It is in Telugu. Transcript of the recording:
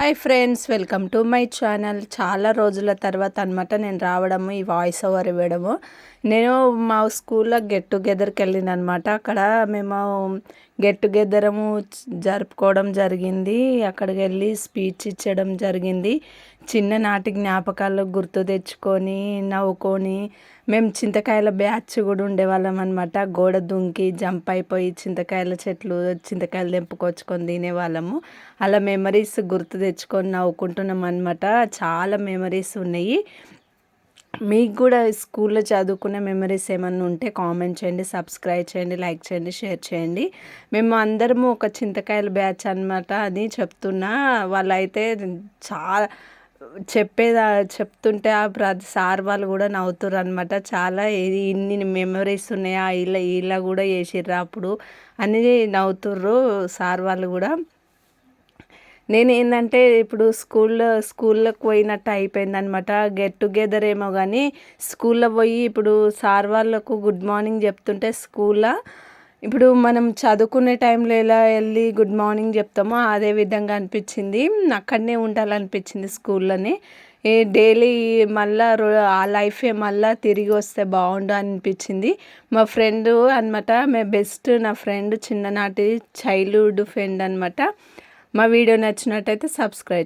Hi friends, welcome to my channel. చాలా రోజుల తర్వాత అనమాట నేను రావడము, ఈ వాయిస్ ఓవర్ ఇవ్వడము. నేను మా స్కూల్లో గెట్ టుగెదర్కి వెళ్ళిన అనమాట. అక్కడ మేము గెట్ టుగెదరము జరుపుకోవడం జరిగింది. అక్కడికి వెళ్ళి స్పీచ్ ఇచ్చడం జరిగింది. చిన్ననాటి జ్ఞాపకాలు గుర్తు తెచ్చుకొని నవ్వుకొని, మేము చింతకాయల బ్యాచ్ కూడా ఉండేవాళ్ళం అనమాట. గోడ దుంకి జంప్ అయిపోయి చింతకాయల చెట్లు చింతకాయలు తెంపుకొచ్చుకొని తినేవాళ్ళము. అలా మెమరీస్ గుర్తు తెచ్చుకొని నవ్వుకుంటున్నాం అనమాట. చాలా మెమరీస్ ఉన్నాయి. మీకు కూడా స్కూల్లో చదువుకునే మెమరీస్ ఏమన్నా ఉంటే కామెంట్ చేయండి, సబ్స్క్రైబ్ చేయండి, లైక్ చేయండి, షేర్ చేయండి. మేము అందరము ఒక చింతకాయల బ్యాచ్ అనమాట అని చెప్తున్నా. వాళ్ళైతే చాలా చెప్తుంటే సార్ వాళ్ళు కూడా నవ్వుతారు అనమాట. చాలా ఇన్ని మెమరీస్ ఉన్నాయా, ఇలా కూడా చేసిర్రా అప్పుడు అని నవ్వుతుర్రు సార్ వాళ్ళు కూడా. నేను ఏంటంటే ఇప్పుడు స్కూల్లోకి పోయినట్టు అయిపోయిందనమాట. గెట్ టుగెదర్ ఏమో కానీ స్కూల్లో పోయి ఇప్పుడు సార్ వాళ్ళకు గుడ్ మార్నింగ్ చెప్తుంటే స్కూల్లో ఇప్పుడు మనం చదువుకునే టైంలో ఎలా వెళ్ళి గుడ్ మార్నింగ్ చెప్తామో అదే విధంగా అనిపించింది. అక్కడనే ఉండాలనిపించింది స్కూల్లోనే. డైలీ మళ్ళా ఆ లైఫే మళ్ళీ తిరిగి వస్తే బాగుండు అనిపించింది. మా ఫ్రెండ్ అనమాట, నా ఫ్రెండ్ చిన్ననాటి చైల్డ్హుడ్ ఫ్రెండ్ అనమాట. మా వీడియో నచ్చినట్టయితే సబ్స్క్రైబ్.